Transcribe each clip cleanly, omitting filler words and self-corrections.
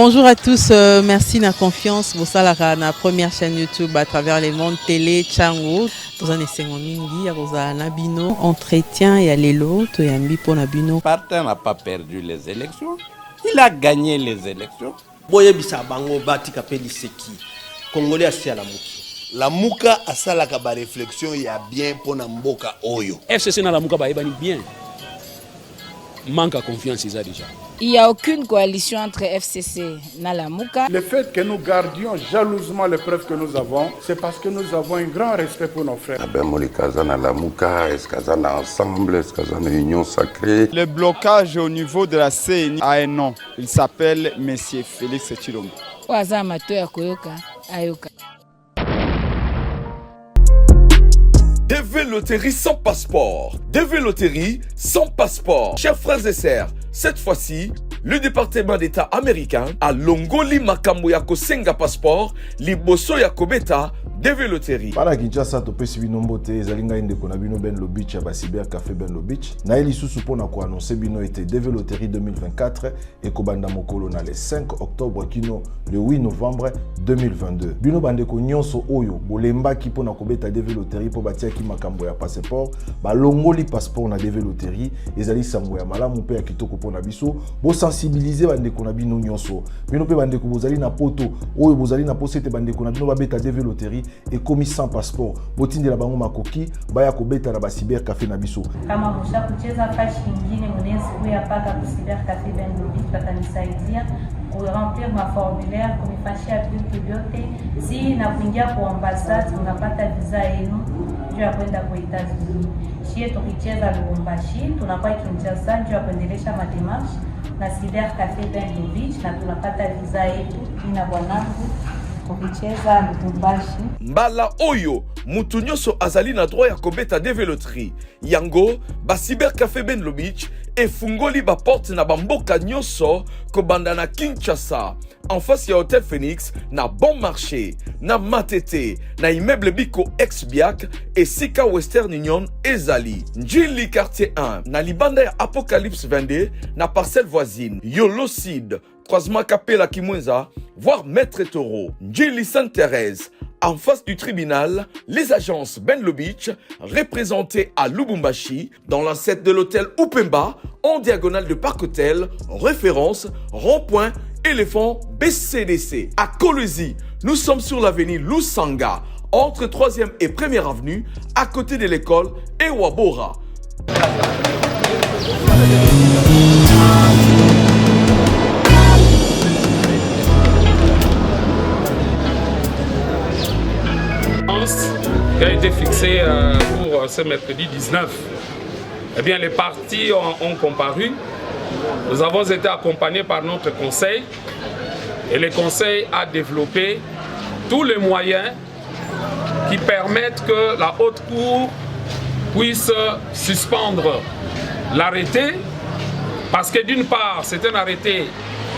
Bonjour à tous, merci de la confiance. Vous savez, la première chaîne YouTube à travers les mondes télé, Chango. Vous en êtes mingi, vous avez Nabino, entretien et Alélo, tu es ambi pour Nabino. Partin n'a pas perdu les élections, il a gagné les élections. Boye bisa bango bati kapeli seki. Congolais asi à la muki. La muka asala ka ba réflexion ya bien pour na mboka oyo. FCC na la muka ba ebani bien. Manque à confiance déjà. Il n'y a aucune coalition entre FCC et Nalamuka. Le fait que nous gardions jalousement les preuves que nous avons, c'est parce que nous avons un grand respect pour nos frères. Union sacrée. Le blocage au niveau de la CENI a un nom. Il s'appelle M. Félix Tshilombo. DV Loterie sans passeport. DV Loterie sans passeport. Chers frères et sœurs, cette fois-ci, le département d'État américain a longoli makambo ya kosenga passeport liboso ya kobeta DV Loterie. Para Kinshasa topesi bino mbote ezalinga ndeko na bino Ben Lobich ya Cyber Café Ben Lobich. Na eli susu pona ko annoncer bino été DV Loterie 2024 et kobanda mokolo na le 5 octobre kino le 8 novembre 2022. Bino bandeko nyonso oyo bolemba ki pona kobeta DV Loterie po batia ki makambo ya passeport, ba longoli passeport na DV Loterie ezali sango ya malamu pe ya kitoko pona biso, bo sensibiliser bandeko na bino nyonso. Bino pe bandeko bozali na poto oyo bozali na posete bandeko na bino ba beta DV Loterie et commis sans passeport. Botinde la bango makoki baya kobeta na ba Cyber Café na biso. Kama musha kucheza fashi nyingine mwenezi kuya paka ku Cyber Café Ben Lobich batanisaidia remplir ma formulaire kunifashia vitu vyote. Si na kuingia kwa ambassade unapata visa yenu juu ya kwenda kwa Etats-Unis. Shie tukicheza Lubumbashi tunakuwa Kinshasa juu ya kuendelesha mademarshe na Cyber Café Ben Lobich na tunapata visa yetu ina bwanangu kucheza Lubumbashi. Mbala oyo mutu nyonso azali na droit ya kobeta DV Loterie. Yango ba Cyber Café Ben Lobich efungoli ba porte na bamboka nyonso kobanda na Kinshasa en face ya Hotel Phoenix na Bon Marché na Matete na immeuble Biko ex-Biak et Sika Western Union ezali Njili quartier 1 na libanda ya Apocalypse 22 na parcelle voisine Yolocide croisement Kapela Kimwenza voire Maître Taureau Njili Sainte-Thérèse en face du tribunal, les agences Ben Lobich, représentées à Lubumbashi, dans l'ancêtre de l'hôtel Upemba, en diagonale de Parc Hôtel, référence, rond-point, éléphant, BCDC. À Kolwezi, nous sommes sur l'avenue Lusanga, entre 3e et 1e avenue, à côté de l'école Ewabora. Qui a été fixé pour ce mercredi 19. Eh bien, les partis ont comparu. Nous avons été accompagnés par notre conseil et le conseil a développé tous les moyens qui permettent que la haute cour puisse suspendre l'arrêté parce que d'une part, c'est un arrêté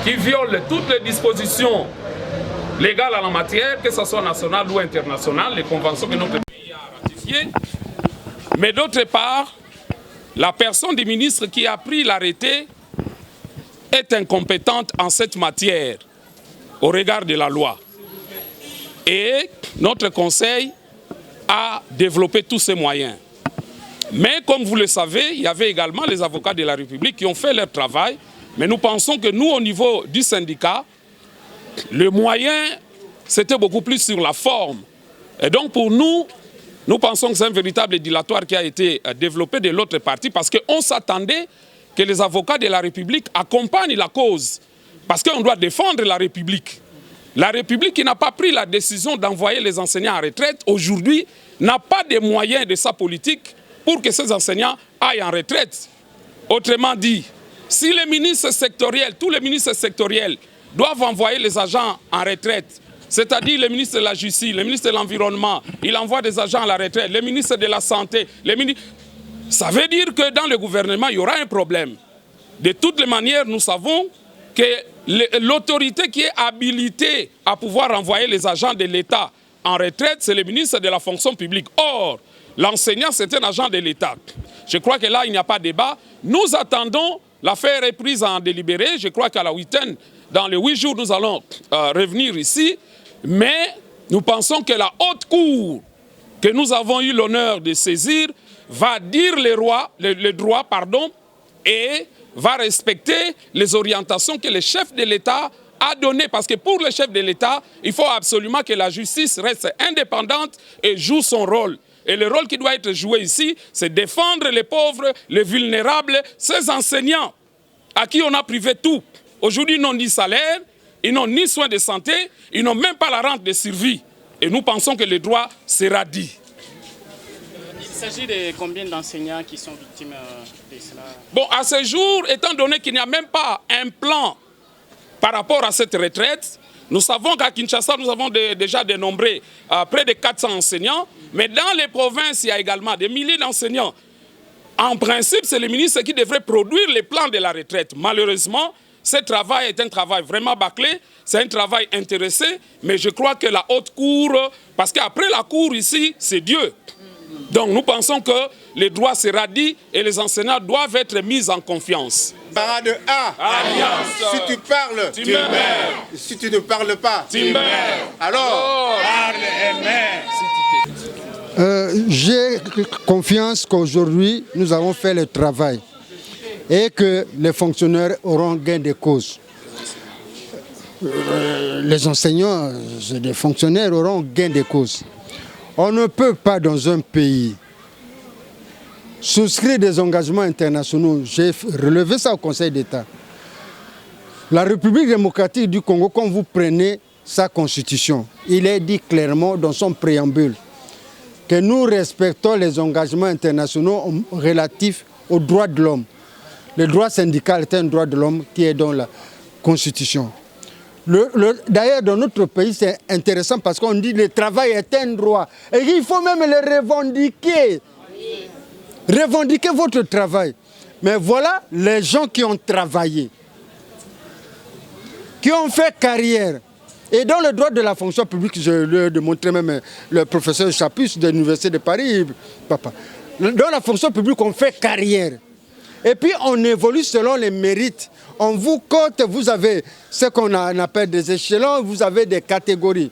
qui viole toutes les dispositions légales en la matière, que ce soit national ou international, les conventions que notre pays a ratifiées. Mais d'autre part, la personne du ministre qui a pris l'arrêté est incompétente en cette matière au regard de la loi. Et notre conseil a développé tous ces moyens. Mais comme vous le savez, il y avait également les avocats de la République qui ont fait leur travail. Mais nous pensons que nous, au niveau du syndicat, le moyen, c'était beaucoup plus sur la forme. Et donc pour nous, nous pensons que c'est un véritable dilatoire qui a été développé de l'autre partie parce qu'on s'attendait que les avocats de la République accompagnent la cause. Parce qu'on doit défendre la République. La République qui n'a pas pris la décision d'envoyer les enseignants en retraite, aujourd'hui, n'a pas de moyens de sa politique pour que ces enseignants aillent en retraite. Autrement dit, si les ministres sectoriels, tous les ministres sectoriels, doivent envoyer les agents en retraite, c'est-à-dire le ministre de la Justice, le ministre de l'Environnement, il envoie des agents à la retraite, le ministre de la Santé, ça veut dire que dans le gouvernement, il y aura un problème. De toutes les manières, nous savons que l'autorité qui est habilitée à pouvoir envoyer les agents de l'État en retraite, c'est le ministre de la fonction publique. Or, l'enseignant, c'est un agent de l'État. Je crois que là, il n'y a pas de débat. Nous attendons. L'affaire est prise en délibéré. Je crois qu'à la 8e, dans les 8 jours, nous allons revenir ici. Mais nous pensons que la haute cour que nous avons eu l'honneur de saisir va dire les droits, et va respecter les orientations que le chef de l'État a données. Parce que pour le chef de l'État, il faut absolument que la justice reste indépendante et joue son rôle. Et le rôle qui doit être joué ici, c'est défendre les pauvres, les vulnérables, ces enseignants à qui on a privé tout. Aujourd'hui, ils n'ont ni salaire, ils n'ont ni soins de santé, ils n'ont même pas la rente de survie. Et nous pensons que le droit sera dit. Il s'agit de combien d'enseignants qui sont victimes de cela? Bon, à ce jour, étant donné qu'il n'y a même pas un plan par rapport à cette retraite, nous savons qu'à Kinshasa, nous avons déjà dénombré près de 400 enseignants, mais dans les provinces, il y a également des milliers d'enseignants. En principe, c'est le ministre qui devrait produire les plans de la retraite. Malheureusement, ce travail est un travail vraiment bâclé, c'est un travail intéressé, mais je crois que la haute cour, parce qu'après la cour ici, c'est Dieu. Donc nous pensons que le droit sera dit et les enseignants doivent être mis en confiance. Parade A, alliance. Si tu parles, tu meurs. Si tu ne parles pas, tu meurs. Alors, parle et meurs. J'ai confiance qu'aujourd'hui, nous avons fait le travail et que les fonctionnaires auront gain de cause. Les enseignants, les fonctionnaires auront gain de cause. On ne peut pas dans un pays souscrire des engagements internationaux. J'ai relevé ça au Conseil d'État. La République démocratique du Congo, quand vous prenez sa constitution, il est dit clairement dans son préambule que nous respectons les engagements internationaux relatifs aux droits de l'homme. Le droit syndical est un droit de l'homme qui est dans la Constitution. D'ailleurs, dans notre pays, c'est intéressant parce qu'on dit que le travail est un droit. Et il faut même le revendiquer. Revendiquer votre travail. Mais voilà les gens qui ont travaillé, qui ont fait carrière. Et dans le droit de la fonction publique, je l'ai démontré même le professeur Chapus de l'Université de Paris, papa. Dans la fonction publique, on fait carrière. Et puis on évolue selon les mérites. On vous compte, vous avez ce qu'on appelle des échelons, vous avez des catégories.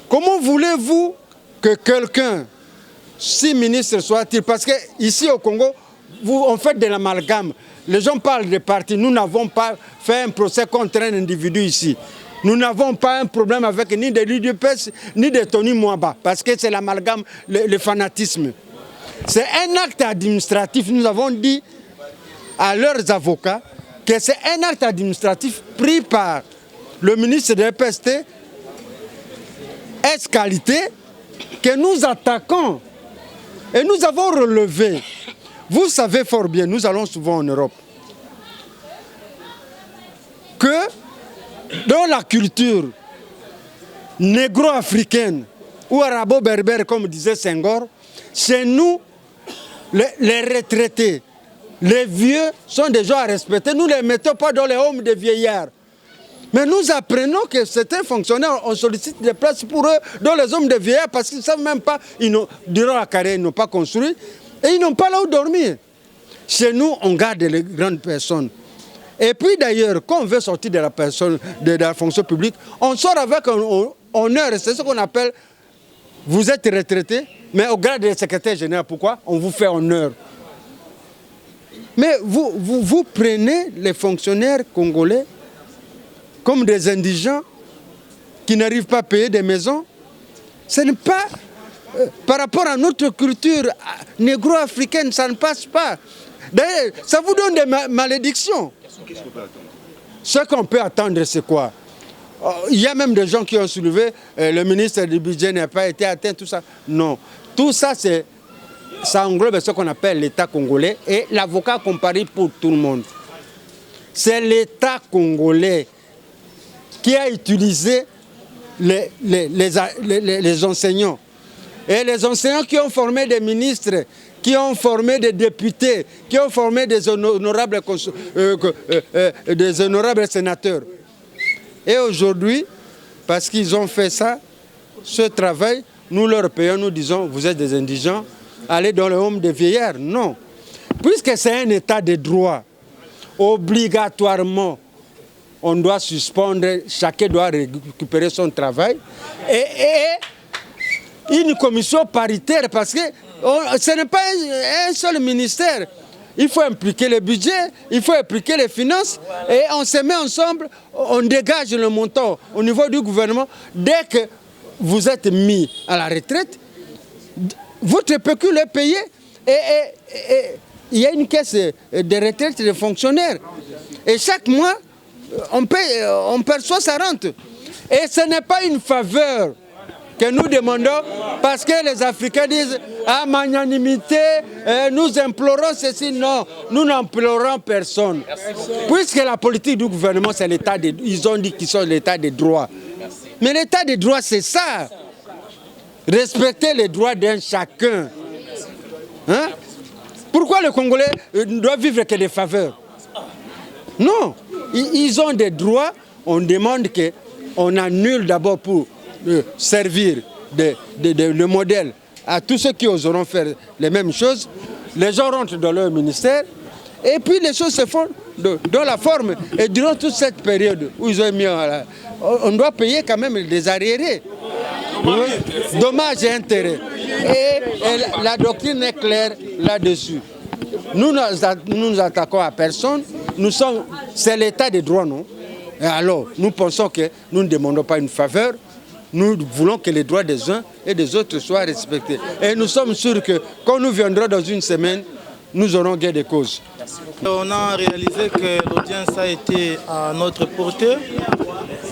Comment voulez-vous que quelqu'un, si ministre soit-il, parce qu'ici au Congo, on fait de l'amalgame. Les gens parlent de partis. Nous n'avons pas fait un procès contre un individu ici. Nous n'avons pas un problème avec ni de l'UDPS, ni de Tony Mwaba, parce que c'est l'amalgame, le fanatisme. C'est un acte administratif. Nous avons dit à leurs avocats que c'est un acte administratif pris par le ministre de l'EPST, S-Qualité, que nous attaquons. Et nous avons relevé. Vous savez fort bien, nous allons souvent en Europe, que dans la culture négro-africaine ou arabo-berbère, comme disait Senghor, chez nous, les retraités, les vieux sont des gens à respecter. Nous ne les mettons pas dans les hommes des vieillards. Mais nous apprenons que certains fonctionnaires, on sollicite des places pour eux dans les hommes des vieillards parce qu'ils ne savent même pas, durant la carrière, ils n'ont pas construit et ils n'ont pas là où dormir. Chez nous, on garde les grandes personnes. Et puis d'ailleurs, quand on veut sortir de la fonction publique, on sort avec un honneur. C'est ce qu'on appelle, vous êtes retraité, mais au grade de secrétaire général. Pourquoi? On vous fait honneur. Mais vous prenez les fonctionnaires congolais comme des indigents qui n'arrivent pas à payer des maisons. Ce n'est pas, par rapport à notre culture négro-africaine, ça ne passe pas. D'ailleurs, ça vous donne des malédictions. Ce qu'on peut attendre, c'est quoi? Il y a même des gens qui ont soulevé, le ministre du budget n'a pas été atteint, tout ça. Non, tout ça, ça englobe ce qu'on appelle l'État congolais et l'avocat comparé pour tout le monde. C'est l'État congolais qui a utilisé les enseignants. Et les enseignants qui ont formé des ministres, qui ont formé des députés, qui ont formé des honorables sénateurs. Et aujourd'hui, parce qu'ils ont fait ça, ce travail, nous leur payons, nous disons, vous êtes des indigents, allez dans le home des vieillards. Non. Puisque c'est un état de droit, obligatoirement, on doit suspendre, chacun doit récupérer son travail. Et une commission paritaire, parce que ce n'est pas un seul ministère. Il faut impliquer le budget, il faut impliquer les finances, et on se met ensemble, on dégage le montant au niveau du gouvernement. Dès que vous êtes mis à la retraite, votre pécule est payé, et il y a une caisse de retraite des fonctionnaires. Et chaque mois, on perçoit sa rente. Et ce n'est pas une faveur que nous demandons, parce que les Africains disent « à magnanimité, nous implorons ceci ». Non, nous n'implorons personne. Puisque la politique du gouvernement, c'est l'état de... Ils ont dit qu'ils sont l'état des droits. Mais l'état des droits, c'est ça. Respecter les droits d'un chacun. Hein? Pourquoi les Congolais ne doivent vivre que des faveurs? Non, ils ont des droits. On demande qu'on annule d'abord pour servir de modèle à tous ceux qui oseront faire les mêmes choses. Les gens rentrent dans leur ministère et puis les choses se font dans la forme. Et durant toute cette période où ils ont mis on doit payer quand même des arriérés. Dommages et intérêts. Et la doctrine est claire là-dessus. Nous nous attaquons à personne. C'est l'état des droits, non? Et alors, nous pensons que nous ne demandons pas une faveur. Nous voulons que les droits des uns et des autres soient respectés. Et nous sommes sûrs que quand nous viendrons dans une semaine, nous aurons gain de cause. On a réalisé que l'audience a été à notre portée.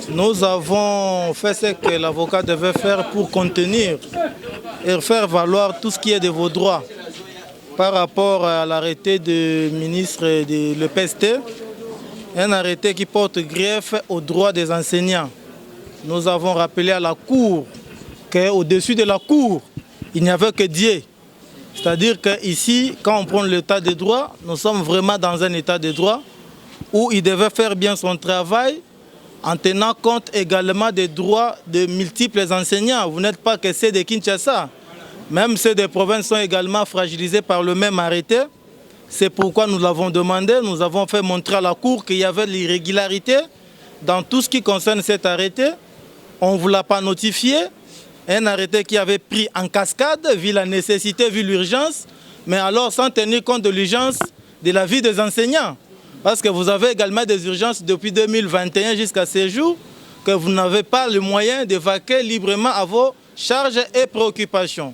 Nous avons fait ce que l'avocat devait faire pour contenir et faire valoir tout ce qui est de vos droits par rapport à l'arrêté du ministre de l'EPST, un arrêté qui porte grief aux droits des enseignants. Nous avons rappelé à la Cour qu'au-dessus de la Cour, il n'y avait que Dieu. C'est-à-dire qu'ici, quand on prend l'état de droit, nous sommes vraiment dans un état de droit où il devait faire bien son travail en tenant compte également des droits de multiples enseignants. Vous n'êtes pas que ceux de Kinshasa. Même ceux des provinces sont également fragilisés par le même arrêté. C'est pourquoi nous l'avons demandé. Nous avons fait montrer à la Cour qu'il y avait de l'irrégularité dans tout ce qui concerne cet arrêté. On ne vous l'a pas notifié. Un arrêté qui avait pris en cascade, vu la nécessité, vu l'urgence, mais alors sans tenir compte de l'urgence de la vie des enseignants. Parce que vous avez également des urgences depuis 2021 jusqu'à ce jour, que vous n'avez pas le moyen d'évacuer librement à vos charges et préoccupations.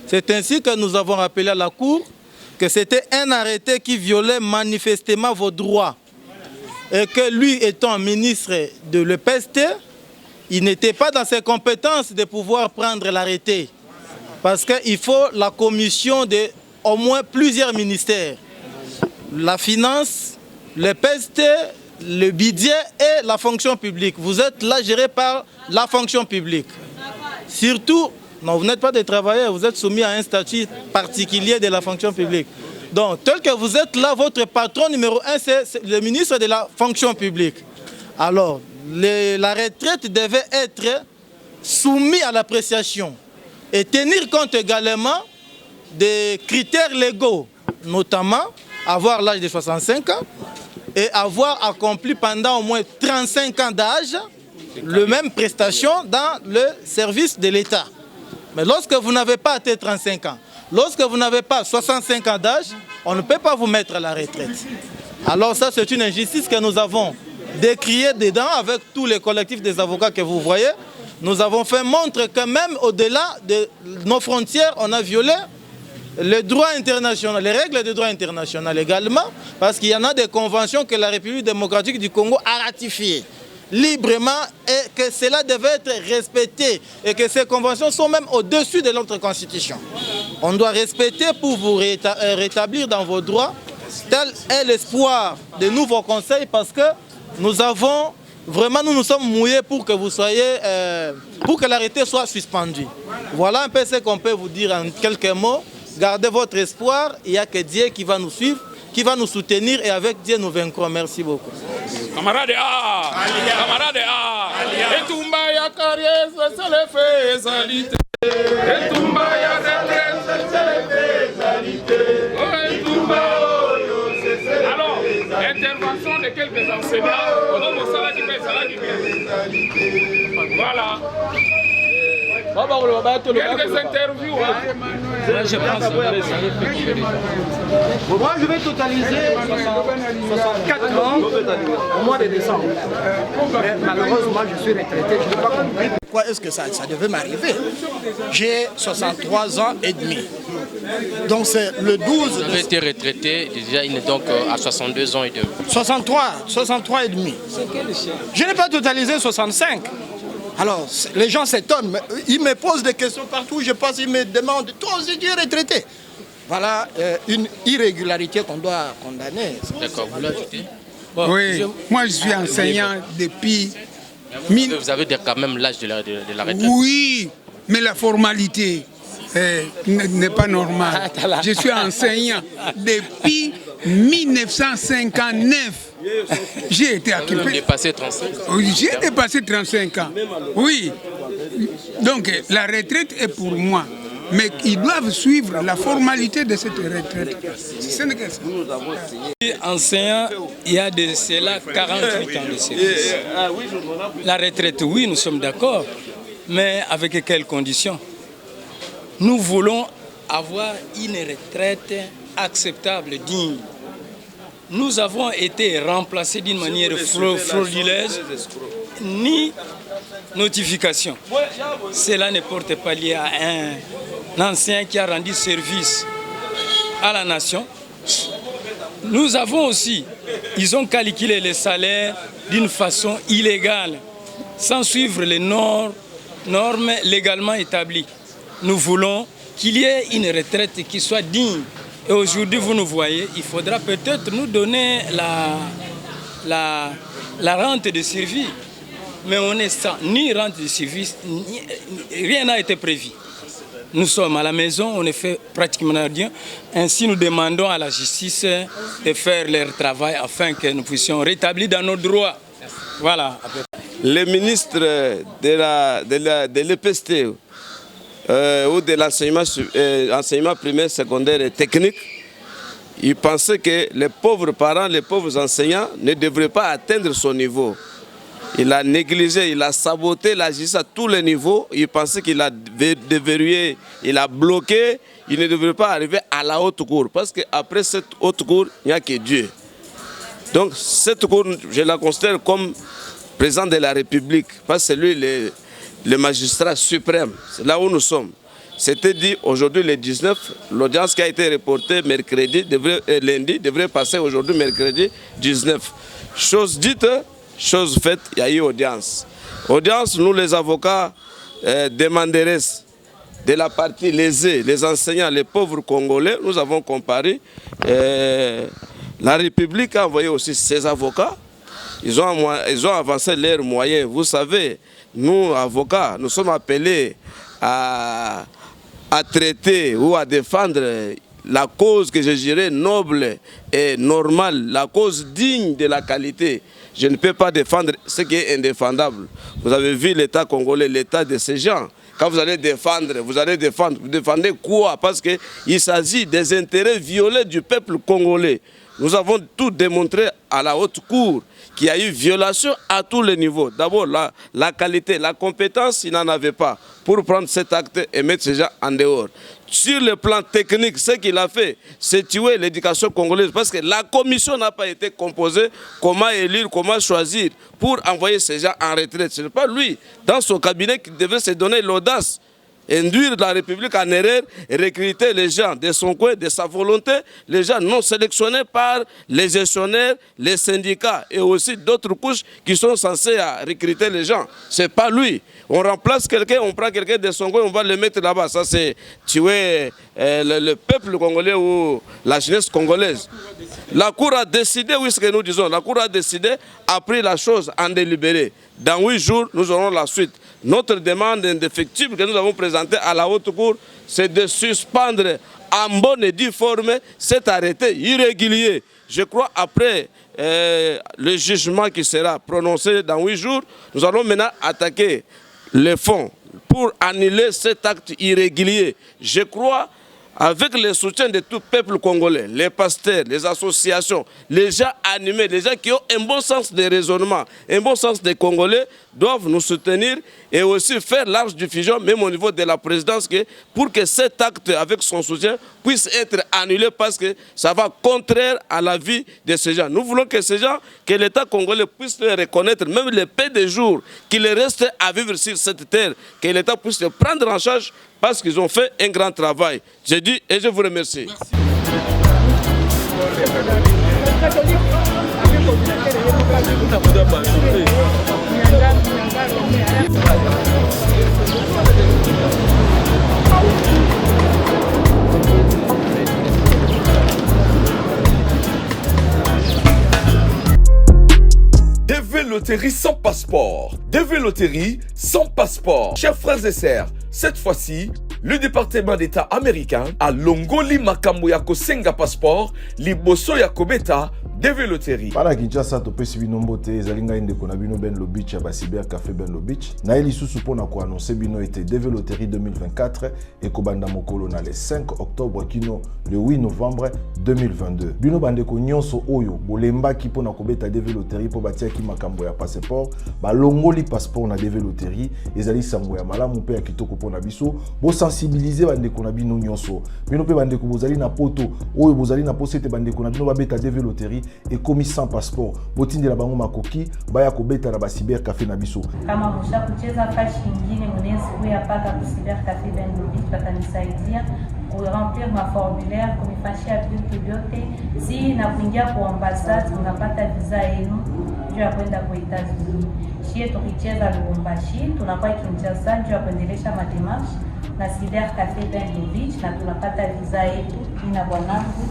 C'est ainsi que nous avons rappelé à la Cour que c'était un arrêté qui violait manifestement vos droits. Et que lui, étant ministre de l'EPST, il n'était pas dans ses compétences de pouvoir prendre l'arrêté. Parce qu'il faut la commission de au moins plusieurs ministères. La finance, l'EPST, le budget et la fonction publique. Vous êtes là géré par la fonction publique. Surtout, non, vous n'êtes pas des travailleurs, vous êtes soumis à un statut particulier de la fonction publique. Donc, tel que vous êtes là, votre patron numéro 1, c'est le ministre de la fonction publique. Alors, la retraite devait être soumise à l'appréciation et tenir compte également des critères légaux, notamment avoir l'âge de 65 ans et avoir accompli pendant au moins 35 ans d'âge le même prestation dans le service de l'État. Mais lorsque vous n'avez pas atteint 35 ans, lorsque vous n'avez pas 65 ans d'âge, on ne peut pas vous mettre à la retraite. Alors ça, c'est une injustice que nous avons décriée dedans avec tous les collectifs des avocats que vous voyez. Nous avons fait montre que même au-delà de nos frontières, on a violé le droit international, les règles de droit international également, parce qu'il y en a des conventions que la République démocratique du Congo a ratifiées librement et que cela devait être respecté et que ces conventions sont même au-dessus de notre constitution. On doit respecter pour vous rétablir dans vos droits. Tel est l'espoir de nouveaux conseils parce que nous avons vraiment, nous nous sommes mouillés pour que vous soyez, pour que l'arrêté soit suspendu. Voilà un peu ce qu'on peut vous dire en quelques mots. Gardez votre espoir, il n'y a que Dieu qui va nous suivre, qui va nous soutenir et avec Dieu nous vaincrons. Merci beaucoup. Camarade A, camarade A, etumba ya carrière, c'est le faisalité. Etumba ya carrière, c'est le faisalité. Alors, intervention de quelques enseignants, voilà. Quelques interviews. Moi, je vais totaliser 64 ans au mois de décembre. Mais malheureusement, je suis retraité. Je n'ai pas compris pourquoi est-ce que ça devait m'arriver. J'ai 63 ans et demi. Donc c'est le 12... Vous avez été retraité, déjà il est donc à 62 ans et demi. 63 et demi. Je n'ai pas totalisé 65. Alors, les gens s'étonnent, ils me posent des questions partout, je passe, ils me demandent, toi aussi tu es retraité. Voilà une irrégularité qu'on doit condamner. D'accord, vous l'ajoutez? Oui, moi je suis enseignant depuis... Vous avez quand même l'âge de la retraite. Oui, mais la formalité n'est pas normale. Je suis enseignant depuis 1959. J'ai été occupé. Vous avez dépassé 35 ans. J'ai dépassé 35 ans. Oui. Donc la retraite est pour moi. Mais ils doivent suivre la formalité de cette retraite. C'est ce que ça. Enseignant, il y a de cela 48 ans de service. La retraite, oui, nous sommes d'accord. Mais avec quelles conditions? Nous voulons avoir une retraite acceptable, digne. Nous avons été remplacés d'une manière frauduleuse, ni notification. Cela ne porte pas lié à un ancien qui a rendu service à la nation. Nous avons aussi, ils ont calculé les salaires d'une façon illégale, sans suivre les normes légalement établies. Nous voulons qu'il y ait une retraite qui soit digne. Et aujourd'hui, vous nous voyez, il faudra peut-être nous donner la rente de survie. Mais on est sans ni rente de service, rien n'a été prévu. Nous sommes à la maison, on ne fait pratiquement rien. Ainsi, nous demandons à la justice de faire leur travail afin que nous puissions rétablir dans nos droits. Voilà. Le ministre de l'EPST ou de l'enseignement primaire, secondaire et technique, il pensait que les pauvres parents, les pauvres enseignants ne devraient pas atteindre son niveau. Il a négligé, il a saboté la justice à tous les niveaux. Il pensait qu'il a déverrouillé, il a bloqué. Il ne devrait pas arriver à la haute cour. Parce qu'après cette haute cour, il n'y a que Dieu. Donc cette cour, je la considère comme président de la République. Parce que c'est lui le magistrat suprême. C'est là où nous sommes. C'était dit aujourd'hui le 19, l'audience qui a été reportée mercredi, lundi, devrait passer aujourd'hui mercredi 19. Chose dite, chose faite, il y a eu audience. Audience, nous les avocats demanderaient de la partie lésée, les enseignants, les pauvres Congolais, nous avons comparé. La République a envoyé aussi ses avocats. Ils ont avancé leurs moyens. Vous savez, nous, avocats, nous sommes appelés à traiter ou à défendre la cause que je dirais noble et normale, la cause digne de la qualité. Je ne peux pas défendre ce qui est indéfendable. Vous avez vu l'État congolais, l'État de ces gens. Quand vous allez défendre, vous défendez quoi? Parce qu'il s'agit des intérêts violés du peuple congolais. Nous avons tout démontré à la haute cour qu'il y a eu violation à tous les niveaux. D'abord, la qualité, la compétence, il n'en avait pas pour prendre cet acte et mettre ces gens en dehors. Sur le plan technique, ce qu'il a fait, c'est tuer l'éducation congolaise parce que la commission n'a pas été composée. Comment élire, comment choisir pour envoyer ces gens en retraite? Ce n'est pas lui, dans son cabinet, qui devrait se donner l'audace, induire la République en erreur et recruter les gens de son coin, de sa volonté, les gens non sélectionnés par les gestionnaires, les syndicats et aussi d'autres couches qui sont censés recruter les gens. Ce n'est pas lui. On remplace quelqu'un, on prend quelqu'un de son coin, on va le mettre là-bas. Ça, c'est tuer le peuple congolais ou la jeunesse congolaise. La Cour a décidé, oui, ce que nous disons, la Cour a décidé, a pris la chose en délibéré. Dans 8 jours, nous aurons la suite. Notre demande indéfectible que nous avons présentée à la haute cour, c'est de suspendre en bonne et due forme cet arrêté irrégulier. Je crois après le jugement qui sera prononcé dans 8 jours, nous allons maintenant attaquer les fonds pour annuler cet acte irrégulier. Je crois avec le soutien de tout le peuple congolais, les pasteurs, les associations, les gens animés, les gens qui ont un bon sens de raisonnement, un bon sens des Congolais, doivent nous soutenir et aussi faire large diffusion, même au niveau de la présidence, pour que cet acte, avec son soutien, puisse être annulé parce que ça va contraire à la vie de ces gens. Nous voulons que ces gens, que l'État congolais puisse les reconnaître, même les peu de jours qu'il reste à vivre sur cette terre, que l'État puisse les prendre en charge parce qu'ils ont fait un grand travail. Je dis et je vous remercie. DV Loterie sans passeport. DV Loterie sans passeport. Chers frères et sœurs, cette fois-ci, le département d'État américain a longoli makambo ya kosenga passeport liboso ya kobeta DV Loterie. Para Kinshasa topesi bino mbote ezali ngai ndeko na bino Ben Lobich ya Cyber Café Ben Lobich. Na eli susu pona ko annoncer bino ete DV Loterie 2024 et kobanda mokolo na le 5 octobre kino le 8 novembre 2022. Bino bandeko nyonso oyo bolemba ki pona kobeta DV Loterie po batia ki makambo ya passeport, ba longoli passeport na DV Loterie ezali sango ya malamu pe ya kitoko pona biso. Bo sensibiliser bandeko na bino nyonso. Bino pe bandeko bozali na poto oyo bozali na posete bandeko na bino ba beta DV Loterie et commis sans passeport. Botindi la bango makoki baya kobeta na Cyber Café na biso. Kama musha kucheza fashi nyingine mwenezi kuya paka ku Cyber Café Ben Lobich patanisaidia kuremplir ma formulaire kunifashia vitu vyote. Si na kuingia kwa ambassade unapata visa yenu juu ya kwenda kwa Etats-Unis. Shie tukicheza Lubumbashi tunakuwa Kinshasa juu ya kuendelesha mademarshe na Cyber Café Ben Lobich na tunapata visa yetu ina bwanangu.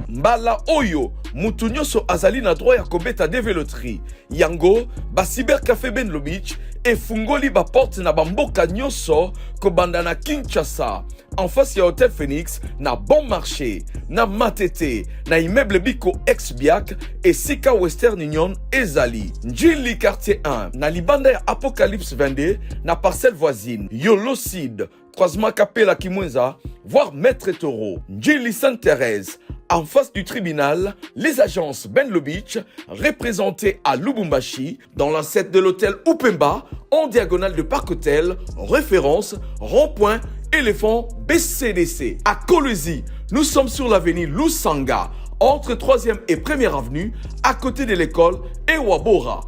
Mbala oyo mutu nyonso azali na droit ya kobeta DV Loterie. Yango ba Cyber Café Ben Lobich efungoli ba porte na bamboka nyonso kobanda na Kinshasa en face ya Hotel Phoenix na Bon Marché na Matete na immeuble Biko ex-Biak et Sika Western Union ezali Njili quartier 1 na libanda ya Apocalypse 22 na parcelle voisine Yolocide croisement Kapela Kimwenza, voire Maître Taureau. Njili Sainte-Thérèse, en face du tribunal, les agences Ben Lobich, représentées à Lubumbashi, dans l'ancêtre de l'hôtel Upemba, en diagonale de Parc Hôtel, référence, rond-point, éléphant BCDC. À Kolwezi, nous sommes sur l'avenue Lusanga, entre 3e et 1e avenue, à côté de l'école Ewabora.